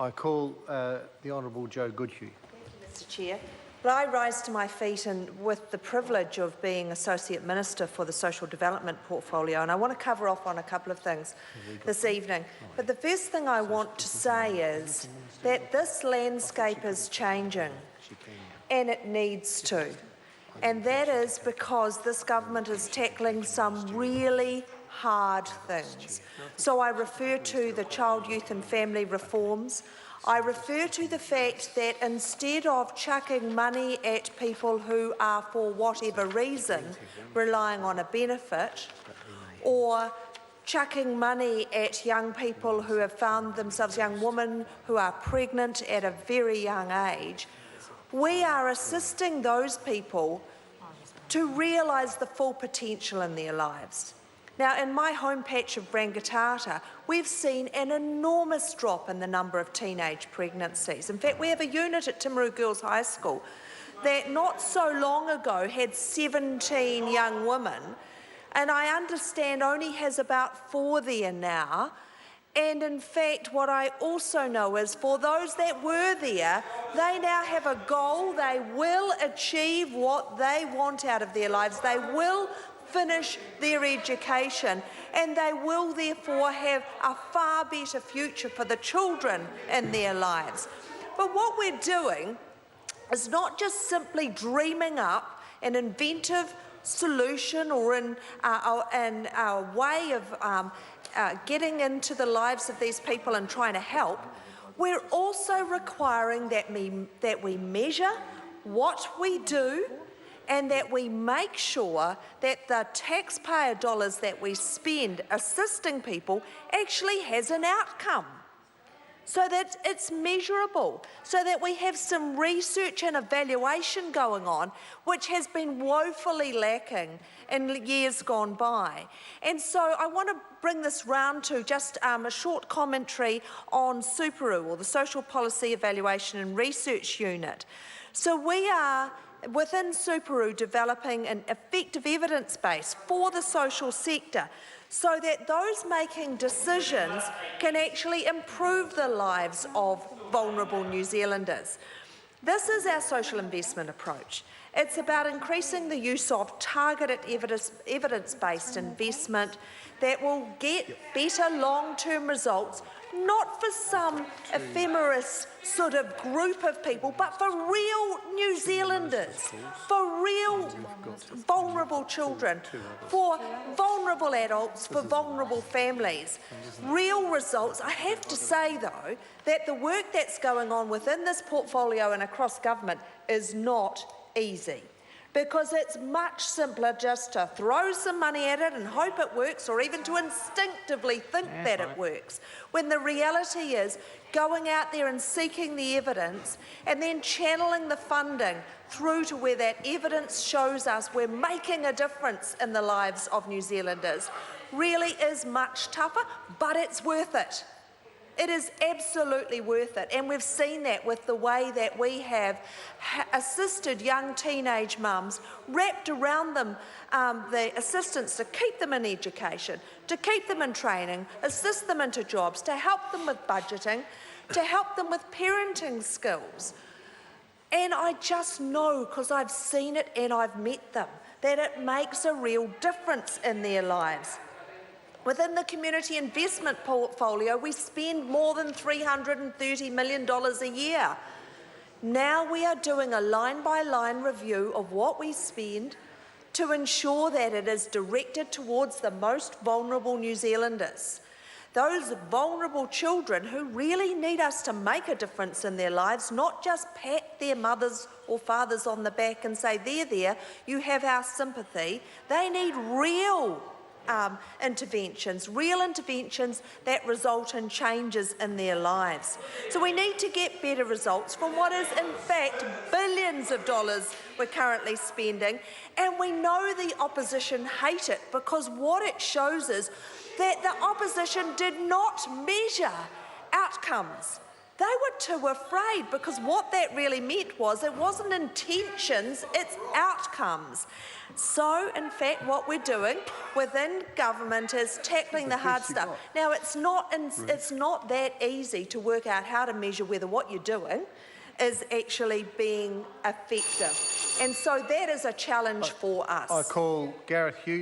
I call the Honourable Joe Goodhue. Mr Chair. But I rise to my feet and with the privilege of being Associate Minister for the Social Development Portfolio, and I want to cover off on a couple of things this evening. But the first thing I want to say is that this landscape is changing, and it needs to. And that is because this government is tackling some really hard things. So I refer to the child, youth and family reforms. I refer to the fact that instead of chucking money at people who are, for whatever reason, relying on a benefit, or chucking money at young people who have found themselves, young women who are pregnant at a very young age, we are assisting those people to realise the full potential in their lives. Now, in my home patch of Brangatata, we've seen an enormous drop in the number of teenage pregnancies. In fact, we have a unit at Timaru Girls High School that not so long ago had 17 young women, and I understand only has about 4 there now. And in fact, what I also know is for those that were there, they now have a goal. They will achieve what they want out of their lives. They will finish their education, and they will therefore have a far better future for the children in their lives. But what we're doing is not just simply dreaming up an inventive solution or in a way of getting into the lives of these people and trying to help. We're also requiring that we measure what we do and that we make sure that the taxpayer dollars that we spend assisting people actually has an outcome, so that it's measurable, so that we have some research and evaluation going on, which has been woefully lacking in years gone by. And so I want to bring this round to just a short commentary on Superu, or the Social Policy Evaluation and Research Unit. So we are, within Superu, developing an effective evidence base for the social sector so that those making decisions can actually improve the lives of vulnerable New Zealanders. This is our social investment approach. It's about increasing the use of targeted evidence-based investment that will get better long-term results, not for some ephemeris sort of group of people, but for real New Zealanders, for real vulnerable children, for vulnerable adults, for vulnerable families. Real results. I have to say, though, that the work that's going on within this portfolio and across government is not easy, because it's much simpler just to throw some money at it and hope it works, or even to instinctively think that it works, when the reality is going out there and seeking the evidence and then channeling the funding through to where that evidence shows us we're making a difference in the lives of New Zealanders really is much tougher, but it's worth it. It is absolutely worth it, and we've seen that with the way that we have assisted young teenage mums, wrapped around them the assistance to keep them in education, to keep them in training, assist them into jobs, to help them with budgeting, to help them with parenting skills. And I just know, because I've seen it and I've met them, that it makes a real difference in their lives. Within the community investment portfolio, we spend more than $330 million a year. Now we are doing a line-by-line review of what we spend to ensure that it is directed towards the most vulnerable New Zealanders. Those vulnerable children who really need us to make a difference in their lives, not just pat their mothers or fathers on the back and say, there, you have our sympathy. They need real interventions that result in changes in their lives. So we need to get better results from what is in fact billions of dollars we're currently spending, and we know the opposition hate it because what it shows is that the opposition did not measure outcomes. they were too afraid, because what that really meant was it wasn't intentions, it's outcomes. So, in fact, what we're doing within government is tackling the hard stuff. Now, it's not that easy to work out how to measure whether what you're doing is actually being effective. And so that is a challenge for us. I call Gareth Hughes.